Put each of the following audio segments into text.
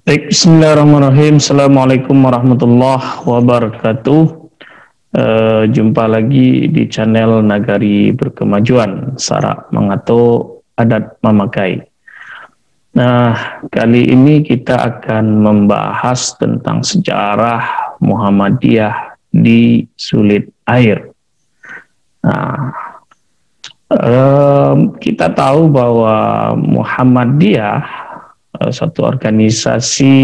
Baik, bismillahirrahmanirrahim. Assalamualaikum warahmatullahi wabarakatuh. Jumpa lagi di channel Nagari Berkemajuan, Sara Mengato Adat Mamakai. Nah, kali ini kita akan membahas tentang sejarah Muhammadiyah di Sulit Air. Nah, kita tahu bahwa Muhammadiyah satu organisasi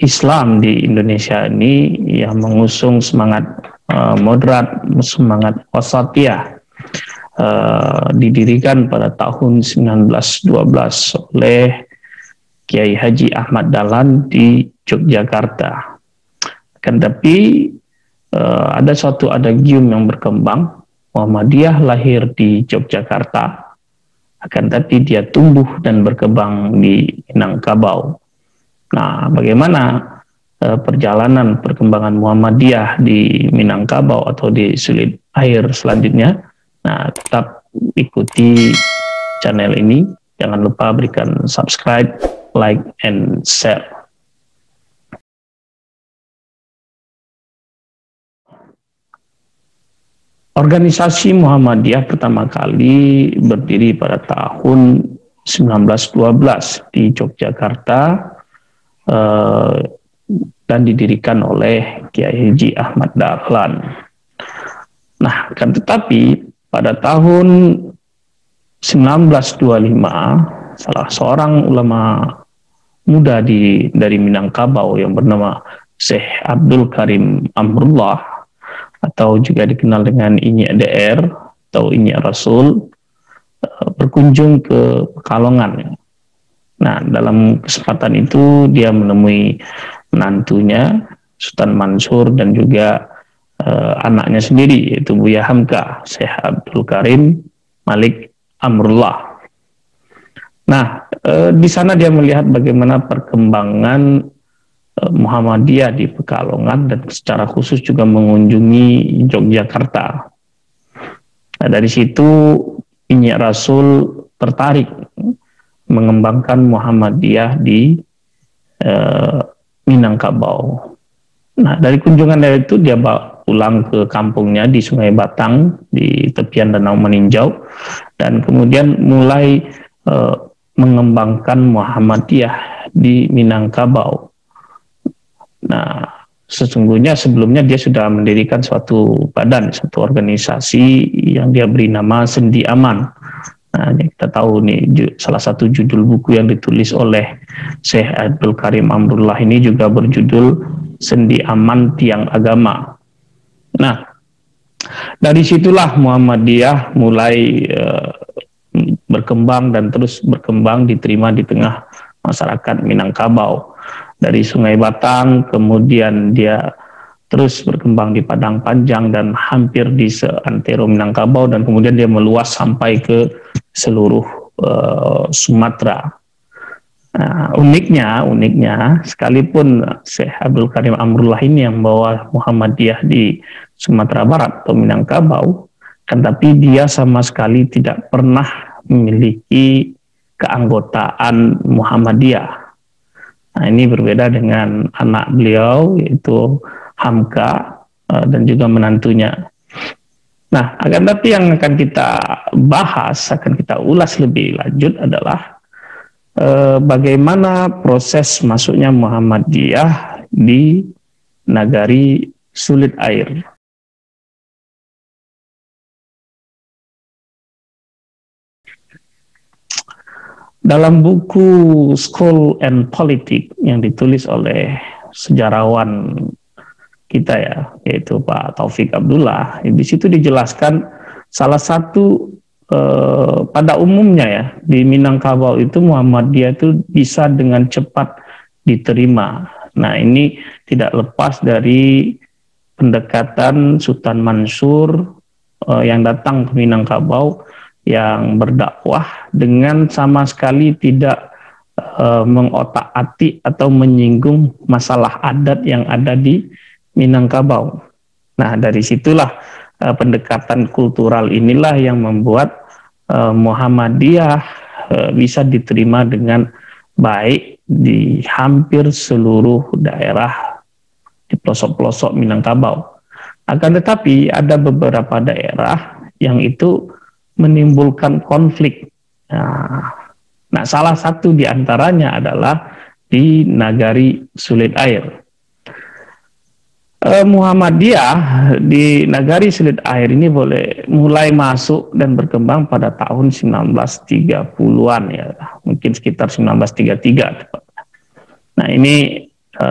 Islam di Indonesia ini yang mengusung semangat moderat, semangat wasatiyah, didirikan pada tahun 1912 oleh Kiai Haji Ahmad Dahlan di Yogyakarta. Akan tapi ada suatu adagium yang berkembang. Muhammadiyah lahir di Yogyakarta, akan tapi dia tumbuh dan berkembang di Minangkabau. Nah, bagaimana perjalanan perkembangan Muhammadiyah di Minangkabau atau di Sulit Air selanjutnya? Nah, tetap ikuti channel ini. Jangan lupa berikan subscribe, like, and share. Organisasi Muhammadiyah pertama kali berdiri pada tahun 1912 di Yogyakarta dan didirikan oleh Kiai Haji Ahmad Dahlan. Nah, kan tetapi pada tahun 1925 salah seorang ulama muda dari Minangkabau yang bernama Syekh Abdul Karim Amrullah atau juga dikenal dengan Inyi DR atau Inyi Rasul berkunjung ke Pekalongan. Nah, dalam kesempatan itu dia menemui menantunya Sultan Mansur dan juga anaknya sendiri yaitu Buya Hamka, Syekh Abdul Karim Malik Amrullah. Nah, di sana dia melihat bagaimana perkembangan Muhammadiyah di Pekalongan dan secara khusus juga mengunjungi Yogyakarta. Nah, dari situ Inyi Rasul tertarik mengembangkan Muhammadiyah di Minangkabau. Nah, dari kunjungan dari itu dia pulang ke kampungnya di Sungai Batang di tepian Danau Meninjau dan kemudian mulai mengembangkan Muhammadiyah di Minangkabau. Nah, sesungguhnya sebelumnya dia sudah mendirikan suatu badan, satu organisasi yang dia beri nama Sendi Aman. Nah, kita tahu nih salah satu judul buku yang ditulis oleh Syekh Abdul Karim Amrullah ini juga berjudul Sendi Aman Tiang Agama. Nah, dari situlah Muhammadiyah mulai berkembang dan terus berkembang, diterima di tengah masyarakat Minangkabau. Dari Sungai Batang, kemudian dia terus berkembang di Padang Panjang dan hampir di seantero Minangkabau, dan kemudian dia meluas sampai ke seluruh Sumatera. Nah, uniknya sekalipun Syekh Abdul Karim Amrullah ini yang membawa Muhammadiyah di Sumatera Barat atau Minangkabau, kan tapi dia sama sekali tidak pernah memiliki keanggotaan Muhammadiyah. Nah, ini berbeda dengan anak beliau yaitu Hamka dan juga menantunya. Nah, akan tapi yang akan kita bahas, akan kita ulas lebih lanjut adalah bagaimana proses masuknya Muhammadiyah di Nagari Sulit Air. Dalam buku School and Politics yang ditulis oleh sejarawan kita ya, yaitu Pak Taufik Abdullah, di situ dijelaskan salah satu pada umumnya ya di Minangkabau itu Muhammadiyah itu bisa dengan cepat diterima. Nah, ini tidak lepas dari pendekatan Sultan Mansur yang datang ke Minangkabau yang berdakwah dengan sama sekali tidak mengotak-atik atau menyinggung masalah adat yang ada di Minangkabau. Nah, dari situlah pendekatan kultural inilah yang membuat Muhammadiyah bisa diterima dengan baik di hampir seluruh daerah di pelosok-pelosok Minangkabau. Akan tetapi ada beberapa daerah yang itu menimbulkan konflik. Nah, salah satu di antaranya adalah di Nagari Sulit Air. Muhammadiyah di Nagari Sulit Air ini mulai masuk dan berkembang pada tahun 1930-an ya, mungkin sekitar 1933 tepatnya. Nah, ini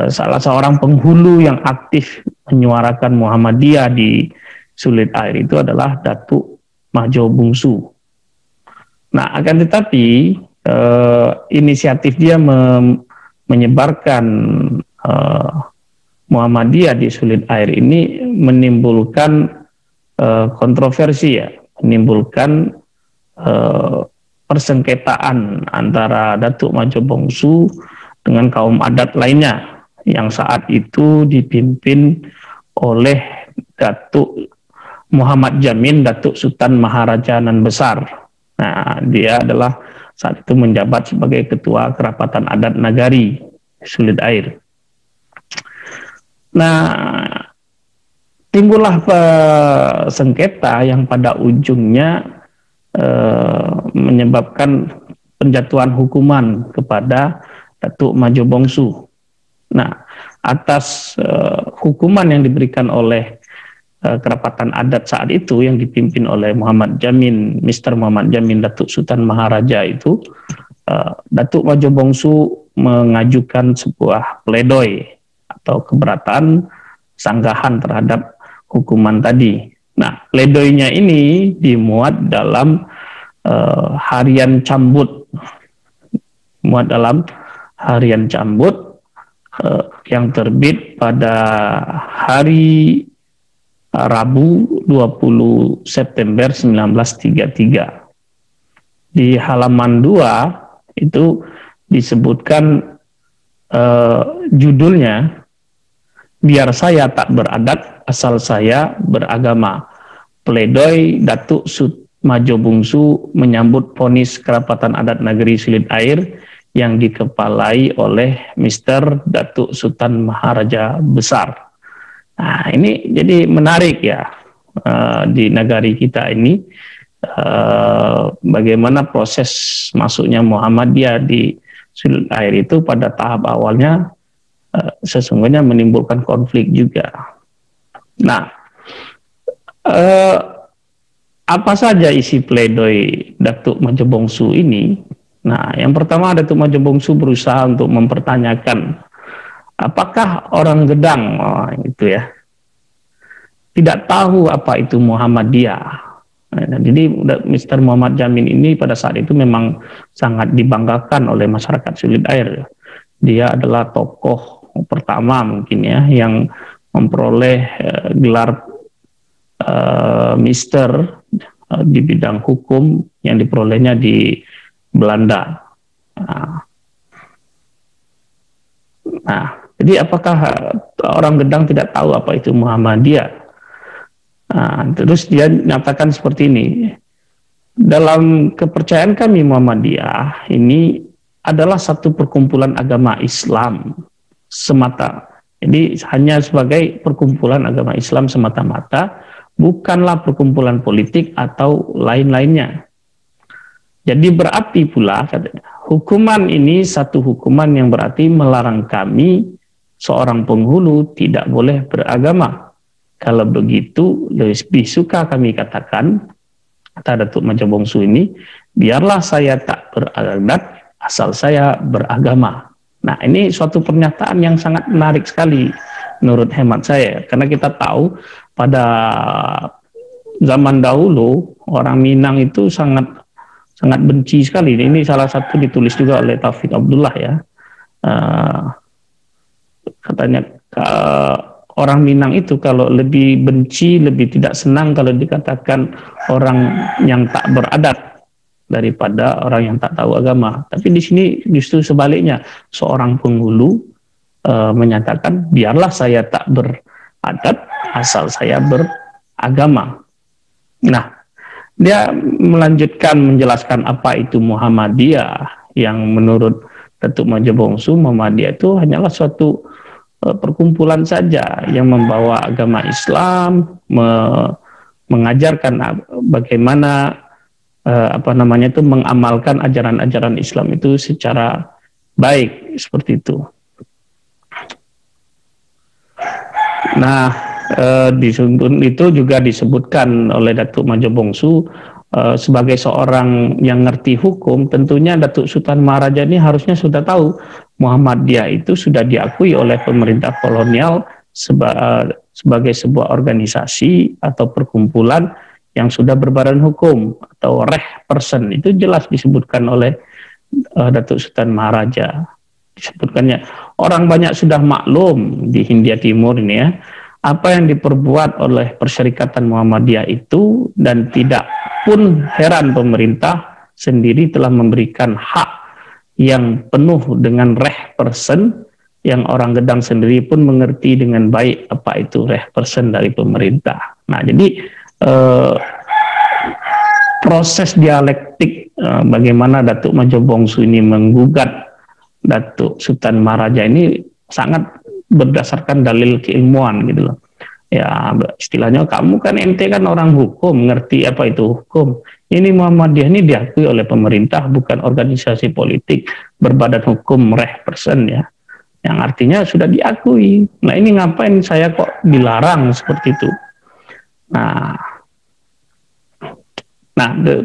salah seorang penghulu yang aktif menyuarakan Muhammadiyah di Sulit Air itu adalah Datuk Majo Bungsu. Nah, akan tetapi inisiatif dia menyebarkan Muhammadiyah di Sulit Air ini menimbulkan kontroversi ya, menimbulkan persengketaan antara Datuk Majo Bungsu dengan kaum adat lainnya yang saat itu dipimpin oleh Datuk Muhammad Jamin, Datuk Sultan Maharaja Nan Besar. Nah, dia adalah saat itu menjabat sebagai Ketua Kerapatan Adat Nagari Sulit Air. Nah, timbullah sengketa yang pada ujungnya menyebabkan penjatuhan hukuman kepada Datuk Majo Bungsu. Nah, atas hukuman yang diberikan oleh kerapatan adat saat itu yang dipimpin oleh Muhammad Jamin, Mr. Muhammad Jamin, Datuk Sultan Maharaja itu, Datuk Majo Bungsu mengajukan sebuah pledoi atau keberatan sanggahan terhadap hukuman tadi. Nah, pledoinya ini dimuat dalam harian cambut, yang terbit pada hari Rabu 20 September 1933. Di halaman 2 itu disebutkan judulnya, "Biar saya tak beradat, asal saya beragama. Pledoi Datuk Majo Bungsu menyambut vonis Kerapatan Adat Negeri Sulit Air yang dikepalai oleh Mr. Datuk Sultan Maharaja Besar." Nah, ini jadi menarik ya, di negari kita ini, bagaimana proses masuknya Muhammadiyah di Sulit Air itu pada tahap awalnya sesungguhnya menimbulkan konflik juga. Nah, apa saja isi pledoi Datuk Majo Bungsu ini? Nah, yang pertama, Datuk Majo Bungsu berusaha untuk mempertanyakan apakah orang Gedang itu ya tidak tahu apa itu Muhammadiyah. Nah, jadi Mr. Muhammad Jamin ini pada saat itu memang sangat dibanggakan oleh masyarakat Sulit Air. Dia adalah tokoh pertama mungkin ya yang memperoleh gelar Mister di bidang hukum yang diperolehnya di Belanda. Nah, jadi apakah orang Gedang tidak tahu apa itu Muhammadiyah? Terus dia nyatakan seperti ini, dalam kepercayaan kami Muhammadiyah ini adalah satu perkumpulan agama Islam semata. Jadi hanya sebagai perkumpulan agama Islam semata-mata, bukanlah perkumpulan politik atau lain-lainnya. Jadi berarti pula katanya, hukuman ini satu hukuman yang berarti melarang kami seorang penghulu tidak boleh beragama. Kalau begitu lebih suka kami katakan, kata Datuk Majo Bungsu ini, biarlah saya tak beradat asal saya beragama. Nah, ini suatu pernyataan yang sangat menarik sekali menurut hemat saya, karena kita tahu pada zaman dahulu orang Minang itu sangat benci sekali. Ini salah satu ditulis juga oleh Taufik Abdullah ya. Katanya orang Minang itu kalau lebih benci, lebih tidak senang kalau dikatakan orang yang tak beradat daripada orang yang tak tahu agama. Tapi di sini justru sebaliknya, seorang penghulu menyatakan biarlah saya tak beradat asal saya beragama. Nah, dia melanjutkan menjelaskan apa itu Muhammadiyah yang menurut Datuk Majo Bongsu, Muhammadiyah itu hanyalah suatu perkumpulan saja yang membawa agama Islam, mengajarkan bagaimana mengamalkan ajaran-ajaran Islam itu secara baik, seperti itu. Nah, di itu juga disebutkan oleh Datuk Majo Bongsu sebagai seorang yang ngerti hukum. Tentunya Datuk Sultan Maharaja ini harusnya sudah tahu Muhammadiyah itu sudah diakui oleh pemerintah kolonial sebagai sebuah organisasi atau perkumpulan yang sudah berbadan hukum atau reh person. Itu jelas disebutkan oleh Datuk Sultan Maharaja. Disebutkannya orang banyak sudah maklum di Hindia Timur ini ya, apa yang diperbuat oleh Perserikatan Muhammadiyah itu, dan tidak pun heran pemerintah sendiri telah memberikan hak yang penuh dengan reh person, yang orang Gedang sendiri pun mengerti dengan baik apa itu reh person dari pemerintah. Nah, jadi proses dialektik bagaimana Datuk Majo Bongsu ini menggugat Datuk Sultan Maharaja ini sangat berdasarkan dalil keilmuan gitu loh. Ya, istilahnya kamu kan ente kan orang hukum, ngerti apa itu hukum. Ini Muhammadiyah ini diakui oleh pemerintah, bukan organisasi politik berbadan hukum reh person ya. Yang artinya sudah diakui. Nah, ini ngapain saya kok dilarang seperti itu. Nah,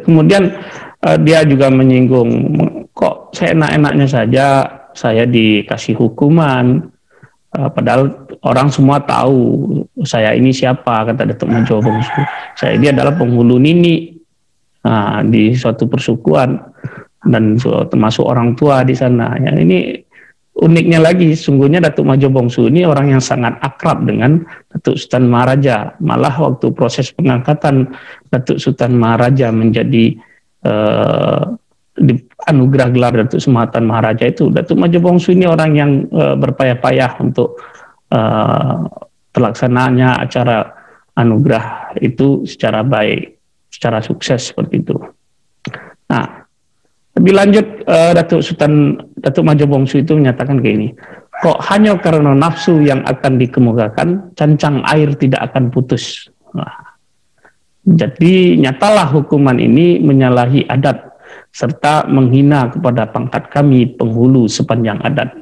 kemudian dia juga menyinggung, kok saya enak-enaknya saja saya dikasih hukuman, padahal orang semua tahu saya ini siapa, kata Datuk Majo Bongsu. Dia adalah penghulu nini di suatu persukuan, dan termasuk orang tua di sana. Yang ini uniknya lagi, sungguhnya Datuk Majo Bongsu ini orang yang sangat akrab dengan Datuk Sultan Maharaja. Malah waktu proses pengangkatan Datuk Sultan Maharaja menjadi anugerah gelar Datuk Sematan Maharaja itu, Datuk Majo Bongsu ini orang yang berpayah-payah untuk terlaksananya acara anugerah itu secara baik, secara sukses seperti itu. Nah, lebih lanjut Datuk Majo Bongsu itu menyatakan kayak ini, kok hanya karena nafsu yang akan dikemukakan, cancang air tidak akan putus. Nah, jadi nyatalah hukuman ini menyalahi adat serta menghina kepada pangkat kami penghulu sepanjang adat.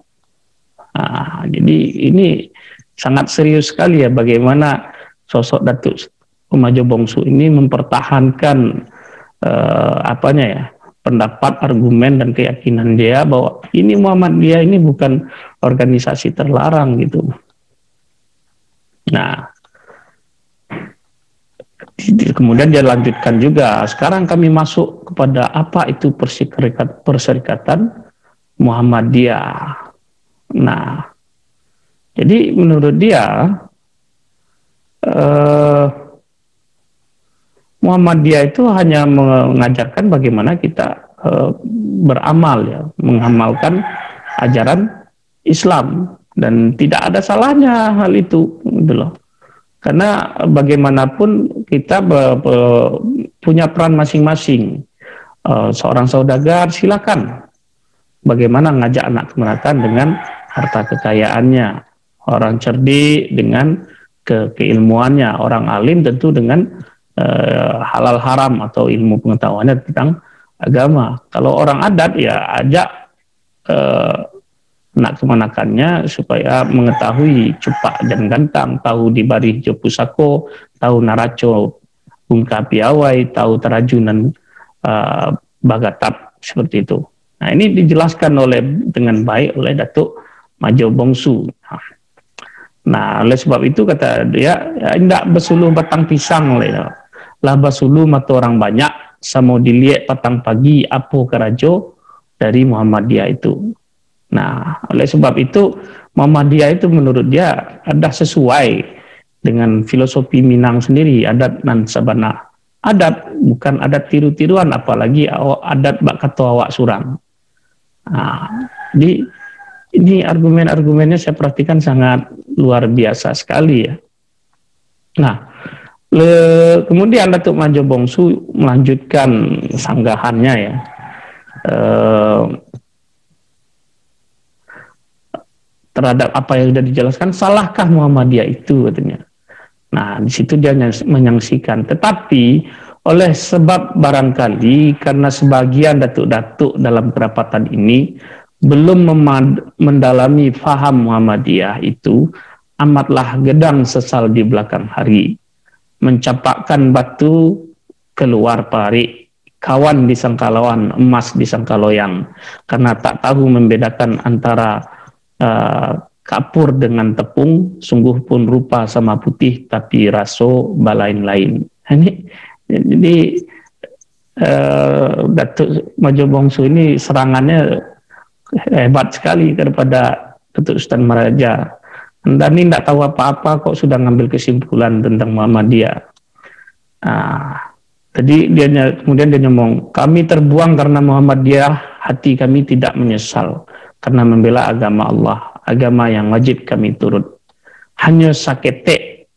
Nah, jadi ini sangat serius sekali ya bagaimana sosok Datuk Majo Bongsu ini mempertahankan pendapat, argumen dan keyakinan dia bahwa ini Muhammadiyah ini bukan organisasi terlarang gitu. Nah, kemudian dia lanjutkan juga, sekarang kami masuk kepada apa itu Perserikatan Muhammadiyah. Nah, jadi menurut dia Muhammadiyah itu hanya mengajarkan bagaimana kita beramal ya, mengamalkan ajaran Islam, dan tidak ada salahnya hal itu gitu loh. Karena bagaimanapun kita punya peran masing-masing. Seorang saudagar silakan bagaimana ngajak anak kemenakan dengan harta kekayaannya, orang cerdik dengan keilmuannya, orang alim tentu dengan halal haram atau ilmu pengetahuannya tentang agama. Kalau orang adat ya ajak anak kemanakannya supaya mengetahui cupak dan gantang, tahu di bari jo pusako, tahu naraco bungka piawai, tahu terajunan bagatap, seperti itu. Nah, ini dijelaskan dengan baik oleh Datuk Majo Bongsu. Nah, oleh sebab itu kata dia, indak besuluh batang pisang lah basulu mata orang banyak, samo diliek patang pagi apo kerajo dari Muhammadiyah itu. Nah, oleh sebab itu Muhammadiyah itu menurut dia ada sesuai dengan filosofi Minang sendiri, adat nan sabana. Adat bukan adat tiru-tiruan, apalagi adat bak kata awak surang. Nah, jadi ini argumen-argumennya saya perhatikan sangat luar biasa sekali ya. Nah, kemudian Datuk Majo Bongsu melanjutkan sanggahannya ya. terhadap apa yang sudah dijelaskan, salahkah Muhammadiyah itu katanya. Nah, di situ dia menyaksikan. Tetapi oleh sebab barangkali karena sebagian datuk-datuk dalam kerapatan ini belum mendalami faham Muhammadiyah itu, amatlah gedang sesal di belakang hari. Mencapakkan batu keluar parik, kawan disangka lawan, emas disangka loyang, karena tak tahu membedakan antara kapur dengan tepung, sungguh pun rupa sama putih, tapi raso balain lain. Jadi Datuk Majo Bongsu ini serangannya hebat sekali kepada Datuk Sultan Maharaja. Anda ini tidak tahu apa-apa kok sudah ngambil kesimpulan tentang Muhammadiyah. Jadi kemudian dia ngomong, kami terbuang karena Muhammadiyah, hati kami tidak menyesal karena membela agama Allah, agama yang wajib kami turut. Hanya sakete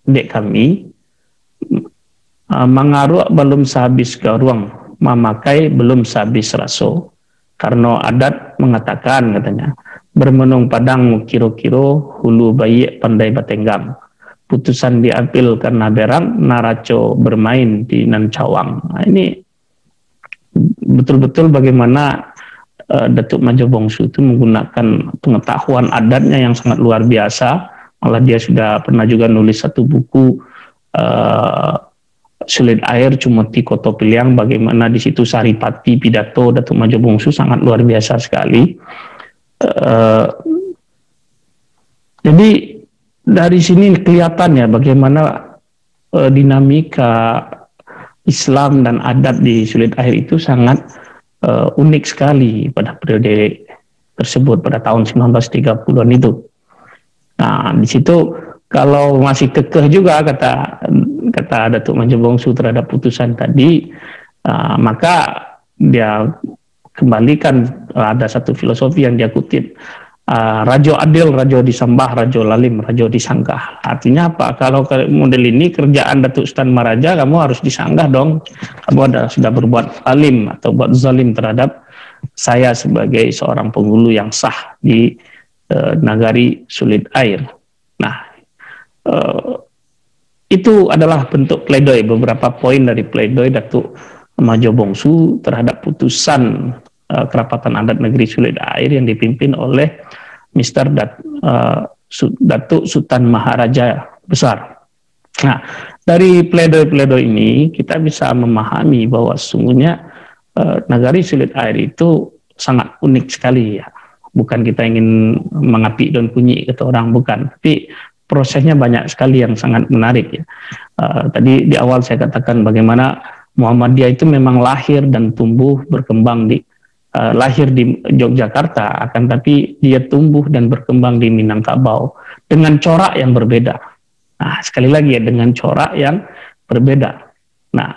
dek kami mengaruh belum sehabis garuang, memakai belum sehabis raso. Karena adat mengatakan katanya, bermenung padang kiro-kiro, hulu bayi pandai batenggang. Putusan diambil karena berang, naraco bermain di nan cawang. Nah, ini betul-betul bagaimana Datuk Majo Bongsu itu menggunakan pengetahuan adatnya yang sangat luar biasa. Malah dia sudah pernah juga nulis satu buku Sulit Air Cumoti Koto Piliang, bagaimana di situ saripati pidato Datuk Majo Bongsu sangat luar biasa sekali. Jadi dari sini kelihatan ya bagaimana dinamika Islam dan adat di Sulit Air itu sangat unik sekali pada periode tersebut pada tahun 1930-an itu. Nah, di situ kalau masih kekeh juga kata Datuk Majo Bongsu terhadap putusan tadi, maka dia kembalikan ada satu filosofi yang dia kutip. Rajo adil, rajo disembah, rajo lalim, rajo disanggah. Artinya apa? Kalau model ini kerjaan Datuk Sultan Maharaja, kamu harus disanggah dong. Kamu sudah berbuat alim atau buat zalim terhadap saya sebagai seorang penghulu yang sah di nagari Sulit Air. Nah, itu adalah bentuk pledoi, beberapa poin dari pledoi Datuk Majo Bongsu terhadap putusan Kerapatan Adat Negeri Sulit Air yang dipimpin oleh Mr. Datuk Sultan Maharaja Besar. Nah, dari pledoi-pledoi ini kita bisa memahami bahwa sesungguhnya Nagari Sulit Air itu sangat unik sekali ya. Bukan kita ingin mengapik dan kunyi kata orang, bukan, tapi prosesnya banyak sekali yang sangat menarik ya. Tadi di awal saya katakan bagaimana Muhammadiyah itu memang lahir dan tumbuh berkembang lahir di Yogyakarta, akan tapi dia tumbuh dan berkembang di Minangkabau dengan corak yang berbeda. Nah, sekali lagi ya, dengan corak yang berbeda. Nah,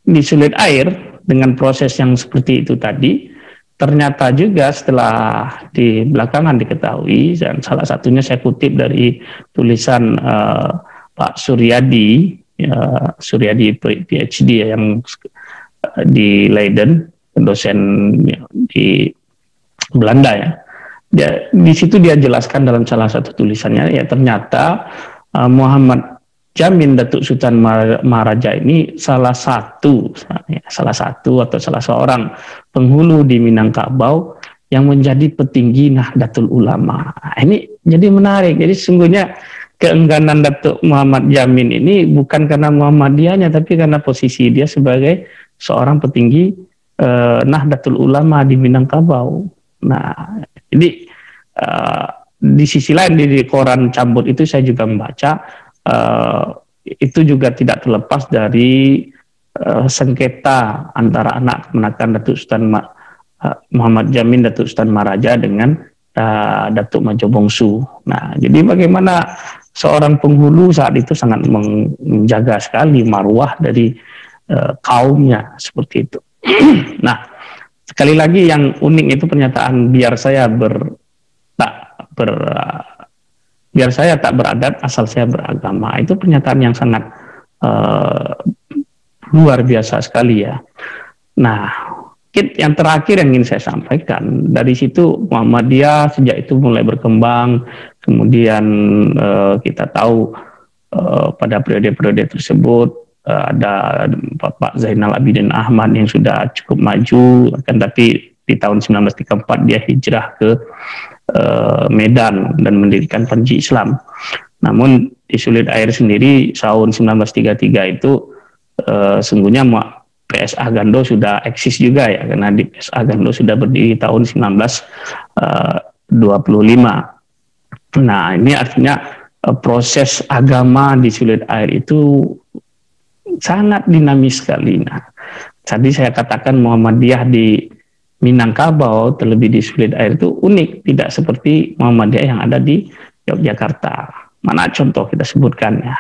di Sulit Air dengan proses yang seperti itu tadi, ternyata juga setelah di belakangan diketahui, dan salah satunya saya kutip dari tulisan Pak Suryadi, Suryadi PhD yang di Leiden, dosen di Belanda ya. Di situ dia jelaskan dalam salah satu tulisannya ya, ternyata Muhammad Jamin Datuk Sultan Maharaja ini salah satu atau salah seorang penghulu di Minangkabau yang menjadi petinggi Nahdlatul Ulama. Nah, ini jadi menarik. Jadi sesungguhnya keengganan Datuk Muhammad Jamin ini bukan karena Muhammadiyahnya, tapi karena posisi dia sebagai seorang petinggi Nahdlatul Ulama di Minangkabau. Nah, jadi di sisi lain di koran Cambut itu saya juga membaca itu juga tidak terlepas dari sengketa antara anak kemenakan Datuk Sultan Muhammad Jamin, Datuk Sultan Maharaja dengan Datuk Majo Bongsu. Nah, jadi bagaimana seorang penghulu saat itu sangat menjaga sekali marwah dari kaumnya seperti itu. Nah, sekali lagi yang unik itu pernyataan biar saya tak beradat asal saya beragama. Itu pernyataan yang sangat luar biasa sekali ya. Nah, yang terakhir yang ingin saya sampaikan, dari situ Muhammadiyah sejak itu mulai berkembang, kemudian kita tahu pada periode-periode tersebut ada Bapak Zainal Abidin Ahmad yang sudah cukup maju, akan tapi di tahun 1934 dia hijrah ke Medan dan mendirikan Panji Islam. Namun di Sulit Air sendiri tahun 1933 itu sungguhnya PSA Gando sudah eksis juga ya, karena di PSA Gando sudah berdiri tahun 1925. Nah, ini artinya proses agama di Sulit Air itu sangat dinamis sekali. Nah, tadi saya katakan Muhammadiyah di Minangkabau terlebih di Sulit Air itu unik, tidak seperti Muhammadiyah yang ada di Yogyakarta. Mana contoh kita sebutkan ya.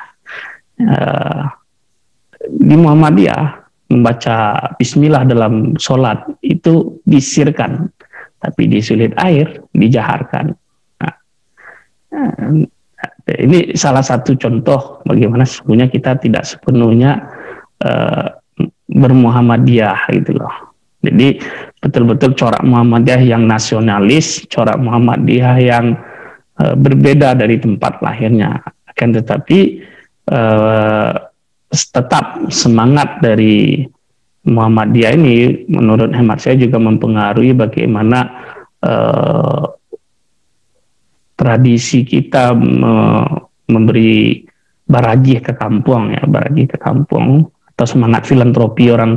Di Muhammadiyah membaca bismillah dalam sholat itu disirkan, tapi di Sulit Air dijaharkan. Nah, ini salah satu contoh bagaimana sebenarnya kita tidak sepenuhnya bermuhammadiyah gitu loh. Jadi betul-betul corak Muhammadiyah yang nasionalis, corak Muhammadiyah yang berbeda dari tempat lahirnya. Akan tetapi tetap semangat dari Muhammadiyah ini menurut hemat saya juga mempengaruhi bagaimana tradisi kita memberi barajih ke kampung ya, barajih ke kampung, atau semangat filantropi orang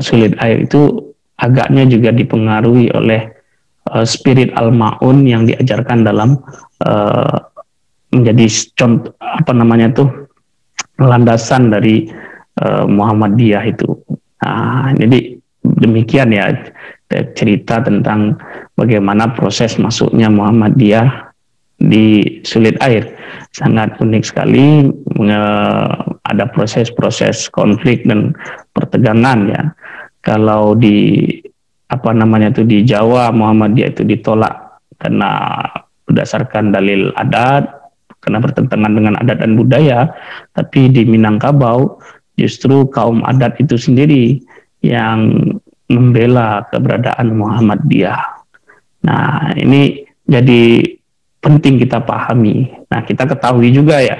Sulit Air itu agaknya juga dipengaruhi oleh spirit al-maun yang diajarkan dalam menjadi contoh landasan dari Muhammadiyah itu. Nah, jadi demikian ya cerita tentang bagaimana proses masuknya Muhammadiyah di Sulit Air. Sangat unik sekali, ada proses-proses konflik dan pertegangan ya. Kalau di di Jawa Muhammadiyah itu ditolak karena berdasarkan dalil adat, karena bertentangan dengan adat dan budaya. Tapi di Minangkabau justru kaum adat itu sendiri yang membela keberadaan Muhammadiyah. Nah, ini jadi penting kita pahami. Nah, kita ketahui juga ya,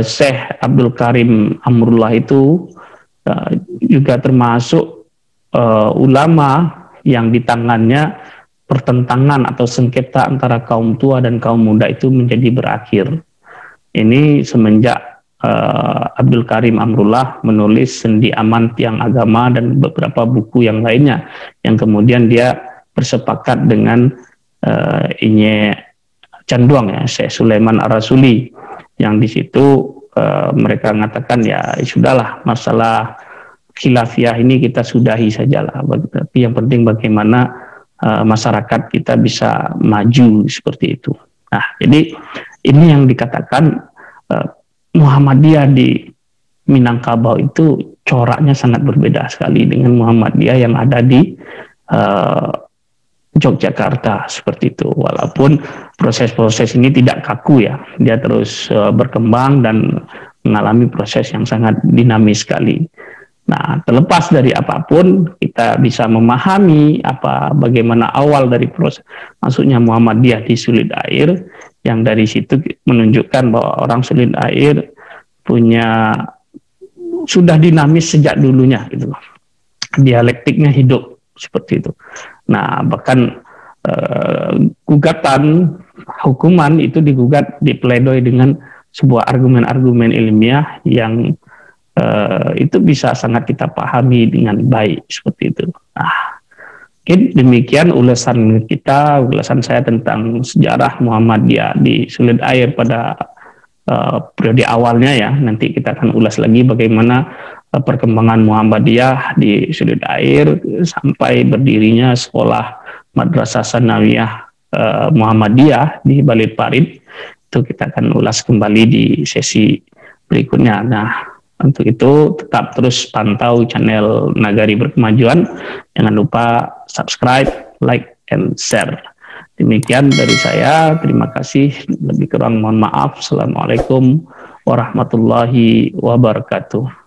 Syekh Abdul Karim Amrullah itu juga termasuk ulama yang di tangannya pertentangan atau sengketa antara kaum tua dan kaum muda itu menjadi berakhir. Ini semenjak Abdul Karim Amrullah menulis Sendi Aman Tiang Agama dan beberapa buku yang lainnya, yang kemudian dia bersepakat dengan Inye Canduang ya, Syekh Sulaiman Ar-Rasuli, yang di situ mereka mengatakan ya sudahlah, masalah khilafiyah ini kita sudahi sajalah, tapi yang penting bagaimana masyarakat kita bisa maju seperti itu. Nah, jadi ini yang dikatakan Muhammadiyah di Minangkabau itu coraknya sangat berbeda sekali dengan Muhammadiyah yang ada di Yogyakarta seperti itu. Walaupun proses-proses ini tidak kaku ya, dia terus berkembang dan mengalami proses yang sangat dinamis sekali. Nah, terlepas dari apapun, kita bisa memahami bagaimana awal dari proses masuknya Muhammadiyah di Sulit Air, yang dari situ menunjukkan bahwa orang Sulit Air sudah dinamis sejak dulunya gitu loh. Dialektiknya hidup seperti itu. Nah, bahkan gugatan hukuman itu digugat, dipledoi dengan sebuah argumen-argumen ilmiah yang itu bisa sangat kita pahami dengan baik seperti itu. Nah, mungkin demikian ulasan saya tentang sejarah Muhammadiyah di Sulit Air pada periode awalnya ya. Nanti kita akan ulas lagi bagaimana perkembangan Muhammadiyah di Sulit Air sampai berdirinya sekolah Madrasah Sanawiyah Muhammadiyah di Balitparit. Itu kita akan ulas kembali di sesi berikutnya. Nah, untuk itu tetap terus pantau channel Nagari Berkemajuan. Jangan lupa subscribe, like, and share. Demikian dari saya. Terima kasih. Lebih kurang mohon maaf. Assalamualaikum warahmatullahi wabarakatuh.